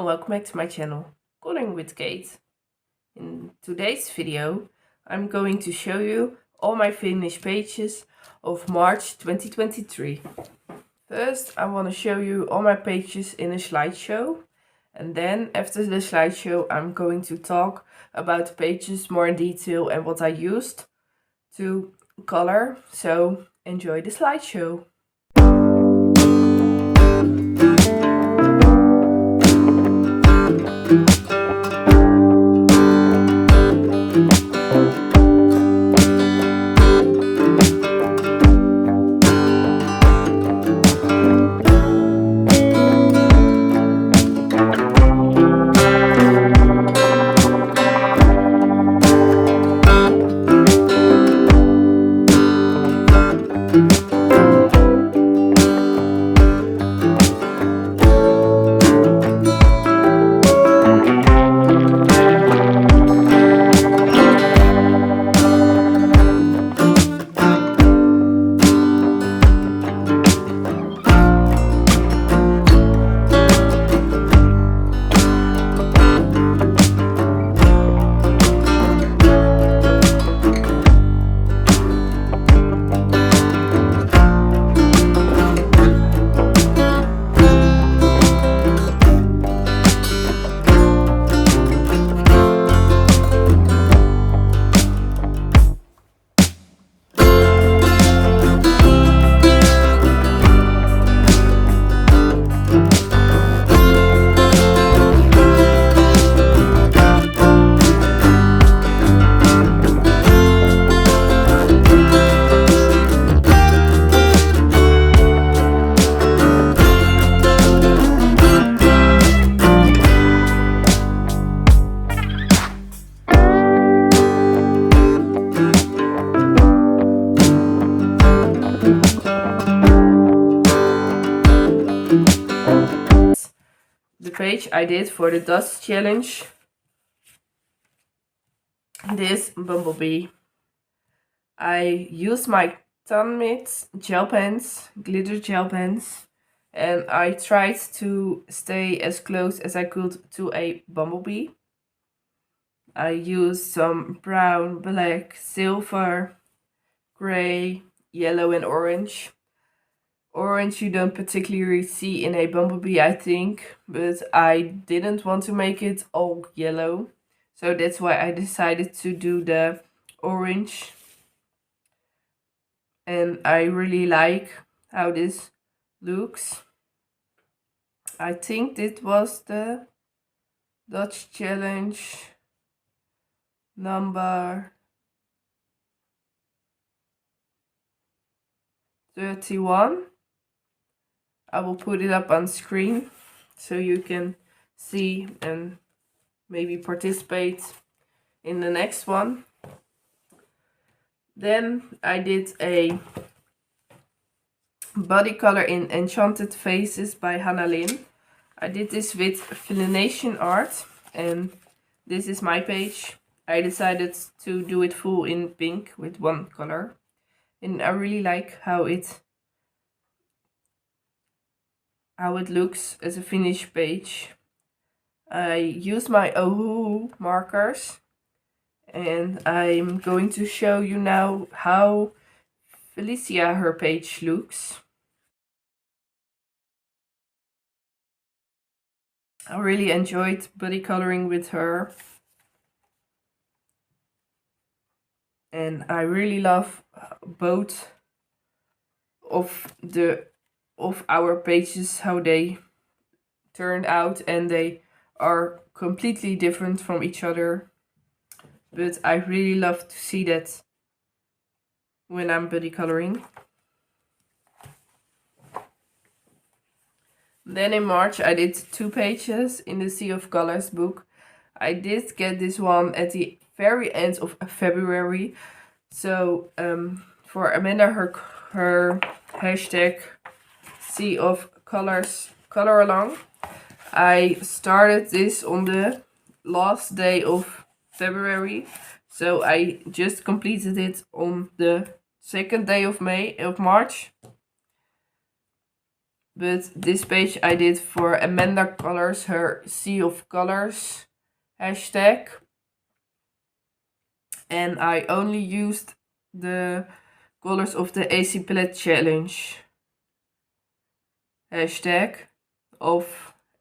and welcome back to my channel, Coloring with Kate. In today's video, I'm going to show you all my finished pages of March 2023. First, I want to show you all my pages in a slideshow. And then after the slideshow, I'm going to talk about the pages more in detail and what I used to color. So enjoy the slideshow. The page I did for the dust challenge, this bumblebee. I used my Tanmit gel pens, glitter gel pens, and I tried to stay as close as I could to a bumblebee. I used some brown, black, silver, gray, yellow and orange. Orange you don't particularly see in a bumblebee, I think, but I didn't want to make it all yellow. So that's why I decided to do the orange. And I really like how this looks. I think this was the Dutch challenge number 31. I will put it up on screen so you can see and maybe participate in the next one. Then I did a body color in Enchanted Faces by Hannah Lynn. I did this with Filination Art, and this is my page. I decided to do it full in pink with one color, and I really like how it looks as a finished page. I use my Ohu markers, and I'm going to show you now how Felicia her page looks. I really enjoyed body coloring with her, and I really love both of our pages, how they turned out, and they are completely different from each other, but I really love to see that when I'm body coloring. Then in March I did 2 pages in the Sea of Colors book. I did get this one at the very end of February, so for Amanda, her hashtag Sea of Colors color along, I started this on the last day of February, so I just completed it on the second day of March. But this page I did for Amanda Colors, her Sea of Colors hashtag. And I only used the colors of the AC Palette Challenge hashtag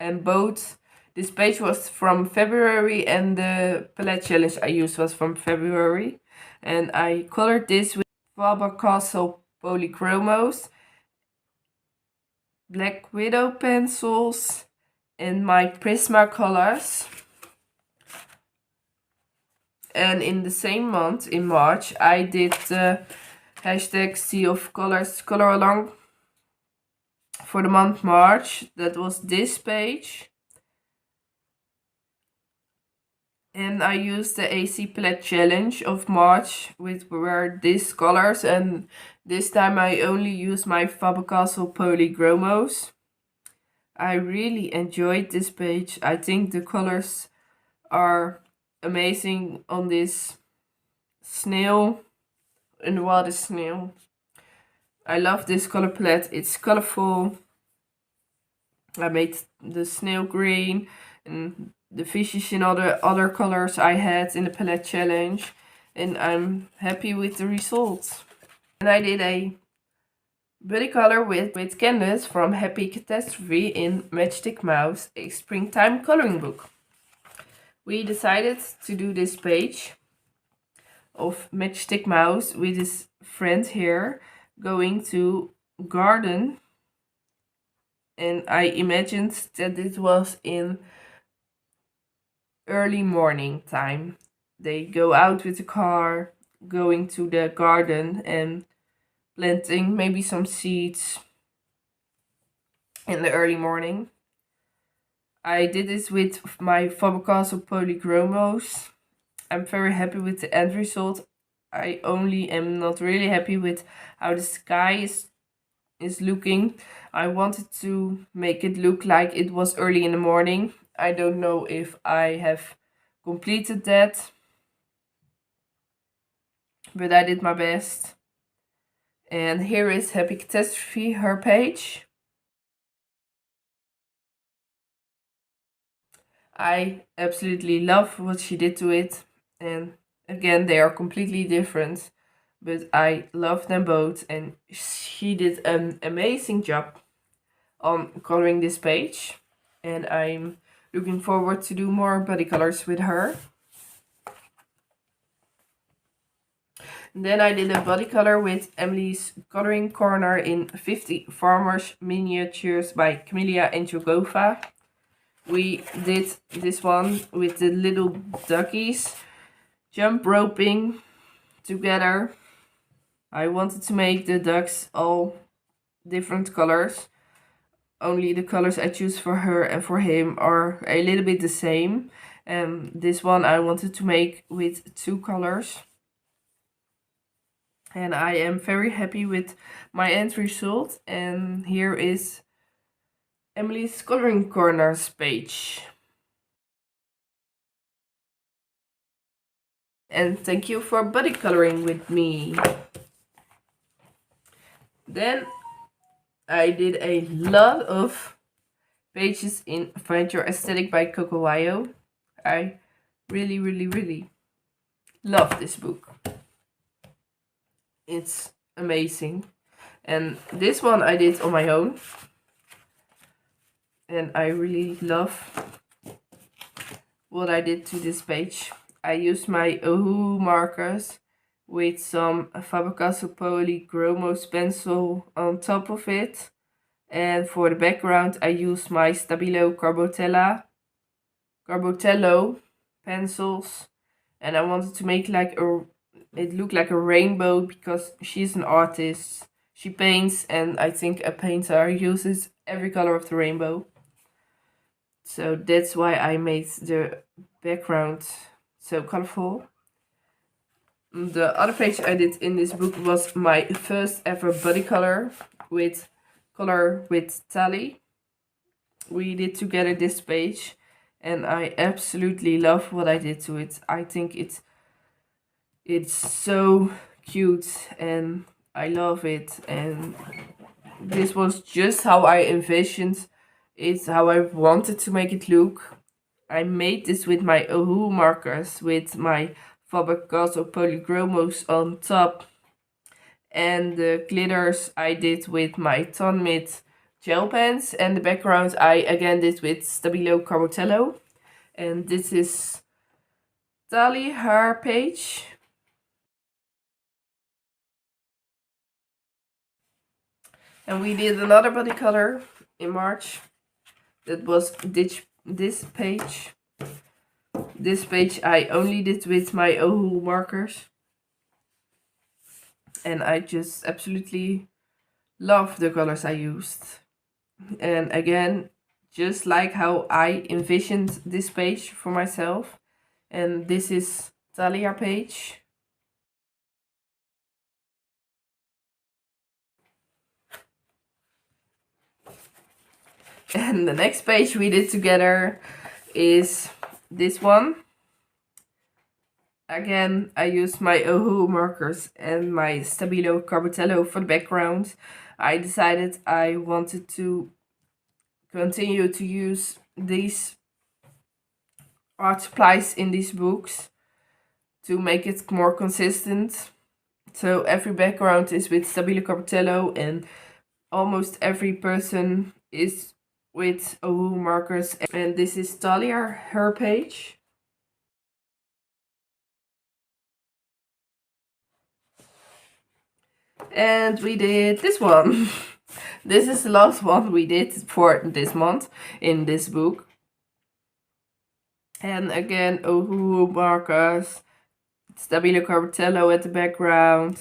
and both. This page was from February and the palette challenge I used was from February. And I colored this with Faber-Castell Polychromos, Black Widow pencils, and my Prisma colors. And in the same month, in March, I did the hashtag Sea of Colors color along for the month March. That was this page. And I used the AC Palette Challenge of March, which were these colors. And this time I only used my Faber-Castell Polychromos. I really enjoyed this page. I think the colors are amazing on this snail, in the water snail. I love this color palette. It's colorful. I made the snail green and the fishes in other colors I had in the palette challenge, and I'm happy with the results. And I did a buddy color with Candace from Happy Catastrophe in Matchstick Mouse, a springtime coloring book. We decided to do this page of Matchstick Mouse with his friend here going to garden, and I imagined that it was in early morning time. They go out with the car, going to the garden and planting maybe some seeds in the early morning. I did this with my Faber-Castell Polychromos. I'm very happy with the end result. I only am not really happy with how the sky is looking. I wanted to make it look like it was early in the morning. I don't know if I have completed that, but I did my best. And here is Happy Catastrophe, her page. I absolutely love what she did to it, and again they are completely different, but I love them both, and she did an amazing job on coloring this page, and I'm looking forward to do more body colors with her. And then I did a body color with Emily's Coloring Corner in 50 Farmers Miniatures by Camellia and Jogova. We did this one with the little duckies jump roping together. I wanted to make the ducks all different colors. Only the colors I choose for her and for him are a little bit the same. This one I wanted to make with 2 colors. And I am very happy with my end result. And here is Emily's Coloring Corners page. And thank you for buddy coloring with me. Then I did a lot of pages in Find Your Aesthetic by Coco Wayo. I really love this book. It's amazing. And this one I did on my own. And I really love what I did to this page. I used my Ohu markers with some Faber-Castell Polychromos pencil on top of it. And for the background I used my Stabilo Carbotello pencils. And I wanted to make it look like a rainbow because she's an artist. She paints, and I think a painter uses every color of the rainbow. So that's why I made the background so colorful. The other page I did in this book was my first ever body color with Tally. We did together this page, and I absolutely love what I did to it. I think it's so cute and I love it, and this was just how I envisioned it, how I wanted to make it look. I made this with my Ohu markers, with my Faber-Castell Polychromos on top, and the glitters I did with my Tonmit gel pens, and the background I again did with Stabilo Carbotello. And this is Tali, her page. And we did another body color in March. That was this page. This page I only did with my Ohu markers. And I just absolutely love the colors I used. And again, just like how I envisioned this page for myself. And this is Talia page. And the next page we did together is this one. Again, I used my Ohu markers and my Stabilo Carbotello for the background. I decided I wanted to continue to use these art supplies in these books to make it more consistent. So every background is with Stabilo Carbotello and almost every person is with Ohu markers. And this is Talia, her page. And we did this one. This is the last one we did for this month in this book. And again, Ohu markers, Stabilo Carbotello at the background.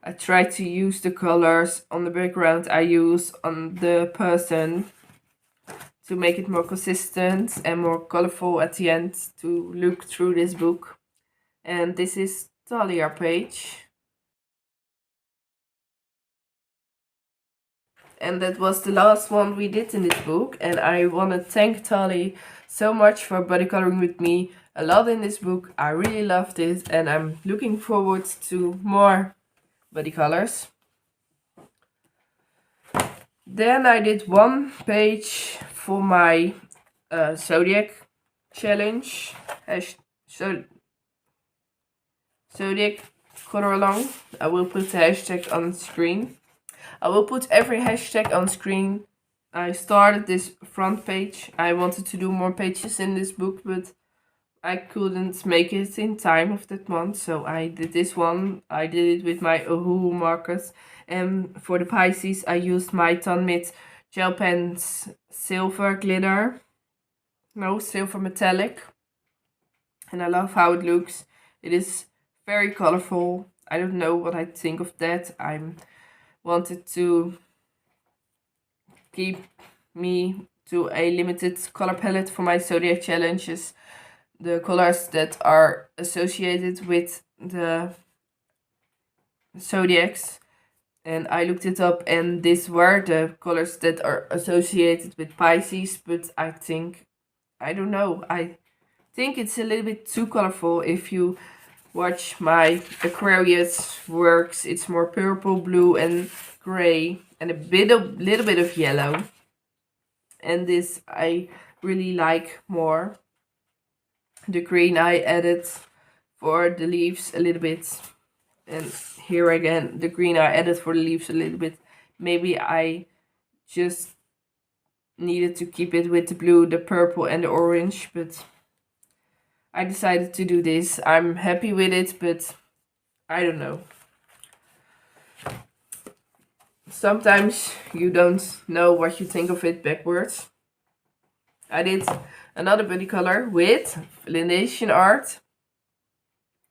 I tried to use the colors on the background I use on the person to make it more consistent and more colorful at the end to look through this book. And this is Talia page. And that was the last one we did in this book. And I want to thank Tali so much for body coloring with me a lot in this book. I really loved it and I'm looking forward to more body colors. Then I did one page for my Zodiac challenge. Zodiac color along. I will put the hashtag on screen. I will put every hashtag on screen. I started this front page. I wanted to do more pages in this book, but I couldn't make it in time of that month. So I did this one. I did it with my Ohu markers. And for the Pisces, I used my Tonmit gel pens silver glitter. No, silver metallic. And I love how it looks. It is very colorful. I don't know what I think of that. I wanted to keep me to a limited color palette for my Zodiac challenges. The colors that are associated with the Zodiacs. And I looked it up and these were the colors that are associated with Pisces. But I think, I don't know, I think it's a little bit too colorful. If you watch my Aquarius works, it's more purple, blue and gray and little bit of yellow. And this I really like more. The green I added for the leaves a little bit. And here again, the green I added for the leaves a little bit. Maybe I just needed to keep it with the blue, the purple and the orange, but I decided to do this. I'm happy with it, but I don't know. Sometimes you don't know what you think of it backwards. I did another body color with Lindation Art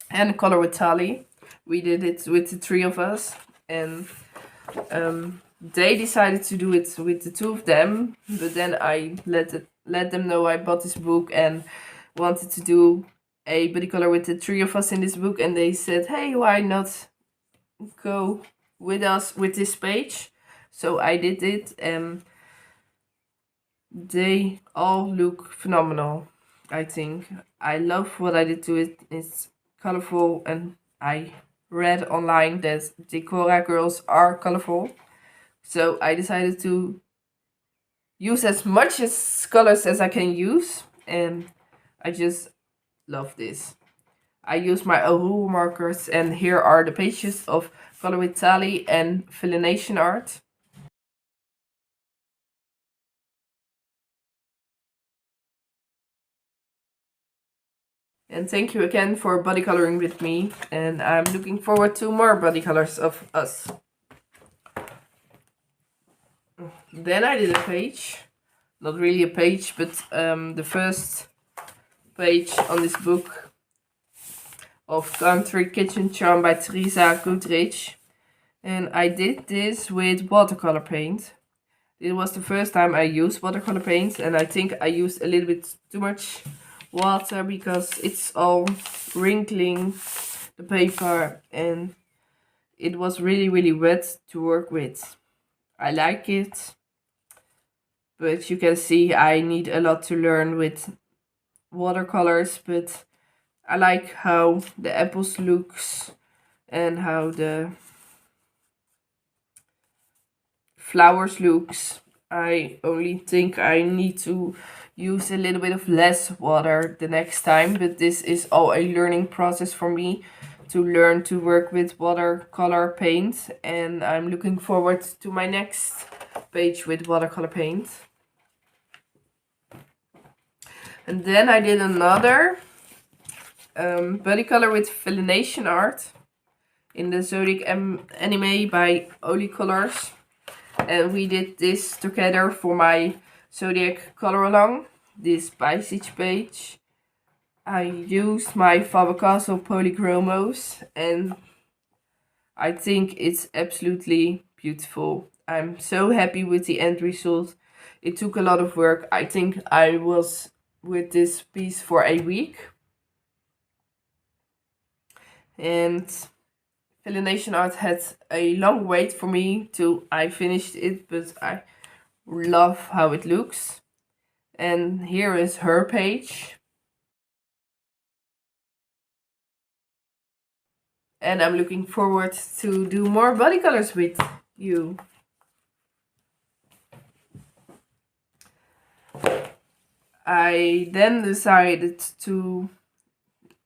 and a color with Tali. We did it with the three of us, and they decided to do it with the two of them, but then I let them know I bought this book and wanted to do a body color with the three of us in this book, and they said, hey, why not go with us with this page? So I did it and they all look phenomenal. I think I love what I did to it. It's colorful and I read online that Decora girls are colorful, So I decided to use as much as colors as I can use, and I just love this. I use my Ohu markers, and here are the pages of Color with Sally and Filination Art. And thank you again for body coloring with me, and I'm looking forward to more body colors of us. Then I did a page, not really a page, but the first page on this book of Country Kitchen Charm by Teresa Goodrich. And I did this with watercolor paint. It was the first time I used watercolor paint, and I think I used a little bit too much water because it's all wrinkling the paper, and it was really wet to work with. I like it, but you can see I need a lot to learn with watercolors, but I like how the apples looks and how the flowers looks. I only think I need to use a little bit of less water the next time, but this is all a learning process for me to learn to work with watercolor paint, and I'm looking forward to my next page with watercolor paint. And then I did another body color with Filination Art in the Zodiac anime by Oli Colors. And we did this together for my Zodiac color along, this by each page. I used my Faber-Castell Polychromos, and I think it's absolutely beautiful. I'm so happy with the end result. It took a lot of work. I think I was with this piece for a week. And Filination Art had a long wait for me till I finished it, but I love how it looks. And here is her page. And I'm looking forward to do more body colors with you. I then decided to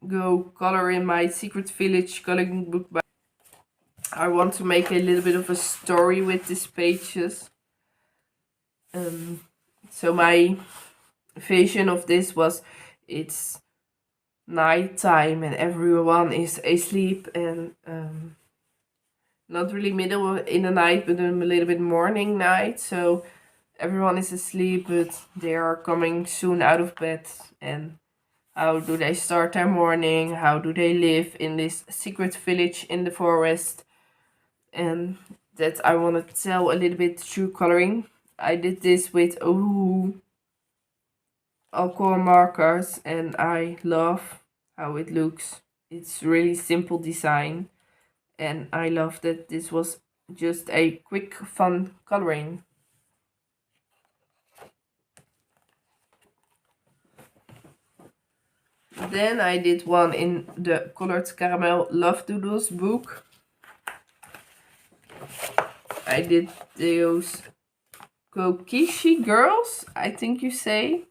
go color in my Secret Village coloring book. I want to make a little bit of a story with these pages. So my vision of this was, it's nighttime and everyone is asleep, and not really middle in the night, but a little bit morning night. So everyone is asleep, but they are coming soon out of bed. And how do they start their morning? How do they live in this secret village in the forest? And that I want to tell a little bit through coloring. I did this with alcohol markers, and I love how it looks. It's really simple design, and I love that this was just a quick fun coloring. Then I did one in the Colored Caramel Love Doodles book. I did those Kokishi girls, I think you say.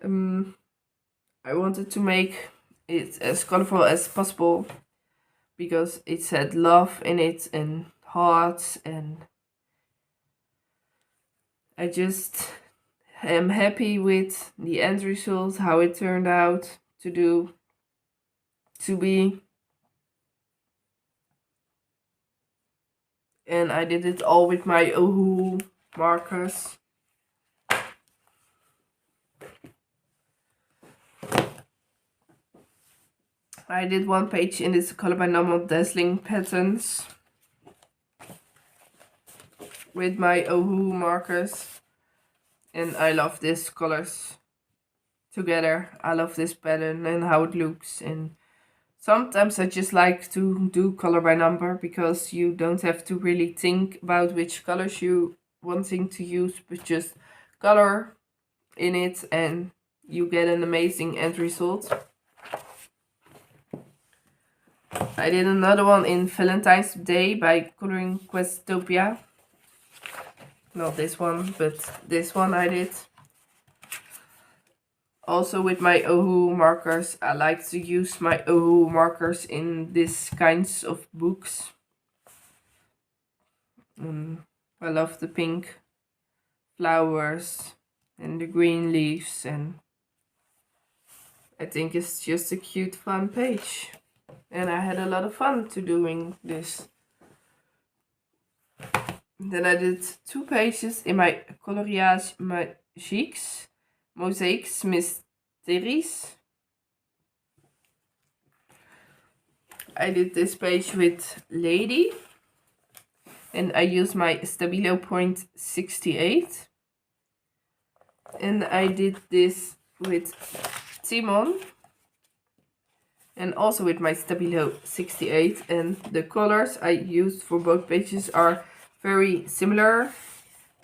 I wanted to make it as colorful as possible because it said love in it and hearts, and I just am happy with the end result, how it turned out to be. And I did it all with my Ohu markers. I did one page in this Color by Number Dazzling Patterns with my Ohu markers. And I love these colors together. I love this pattern and how it looks. And sometimes I just like to do color by number because you don't have to really think about which colors you wanting to use, but just color in it and you get an amazing end result. I did another one in Valentine's Day by Coloring Questopia. Not this one, but this one I did. Also with my Ohu markers, I like to use my Ohu markers in these kinds of books. I love the pink flowers and the green leaves, and I think it's just a cute fun page. And I had a lot of fun to doing this. Then I did 2 pages in my Coloriage Magiques, Mosaics Mysteries. I did this page with Lady, and I used my Stabilo point 68. And I did this with Timon, and also with my Stabilo 68, and the colors I used for both pages are very similar,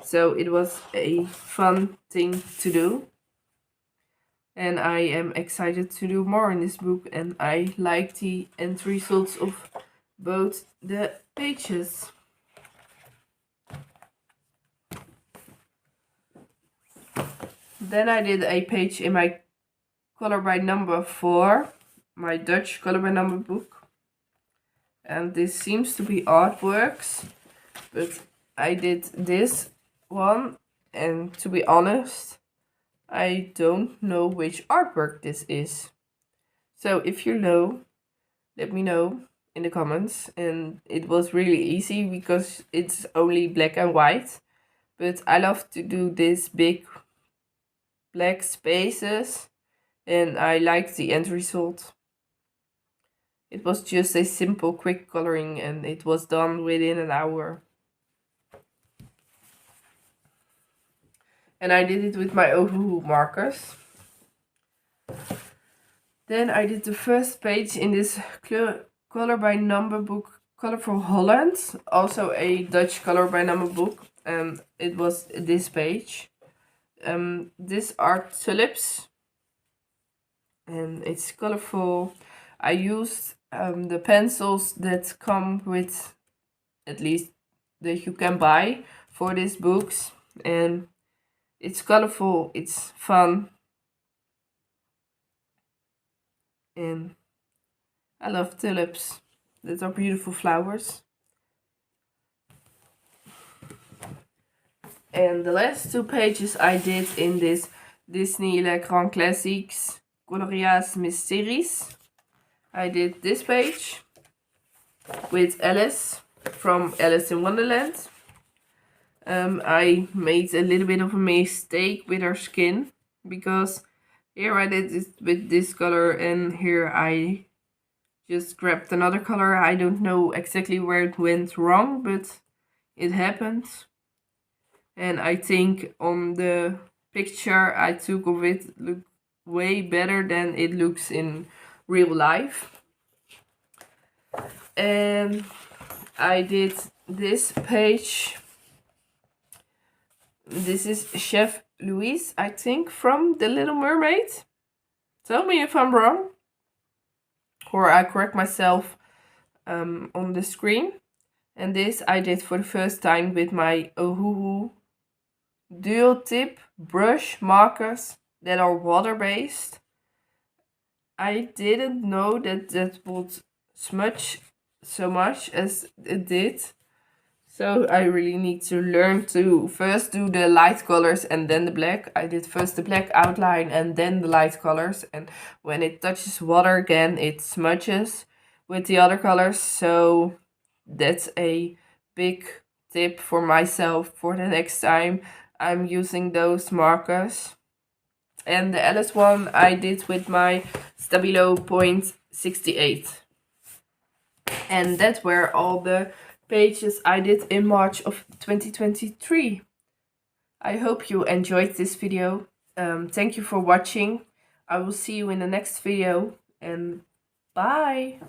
so it was a fun thing to do. And I am excited to do more in this book, and I like the end results of both the pages. Then I did a page in my color by number 4, my Dutch color by number book. And this seems to be artworks, but I did this one, and to be honest, I don't know which artwork this is. So if you know, let me know in the comments. And it was really easy because it's only black and white, but I love to do this big black spaces, and I like the end result. It was just a simple quick coloring, and it was done within an hour. And I did it with my Ohu markers. Then I did the first page in this color by number book, Colorful Holland, also a Dutch color by number book, and it was this page. These are tulips, and it's colorful. I used the pencils that come with, at least that you can buy for these books, and it's colorful, it's fun, and I love tulips. These are beautiful flowers. And the last 2 pages I did in this Disney Le Grand Classiques Coloriage Mysteries. I did this page with Alice from Alice in Wonderland. I made a little bit of a mistake with her skin, because here I did it with this color, and here I just grabbed another color. I don't know exactly where it went wrong, but it happened. And I think on the picture I took of it looked way better than it looks in real life. And I did this page. This is Chef Louise, I think, from The Little Mermaid. Tell me if I'm wrong, or I correct myself on the screen. And this I did for the first time with my Ohuhu dual tip brush markers that are water-based. I didn't know that would smudge so much as it did. So I really need to learn to first do the light colors and then the black. I did first the black outline and then the light colors. And when it touches water again, it smudges with the other colors. So that's a big tip for myself for the next time I'm using those markers. And the Alice one I did with my Stabilo point 68. And that were all the pages I did in March of 2023. I hope you enjoyed this video. Thank you for watching. I will see you in the next video, and bye!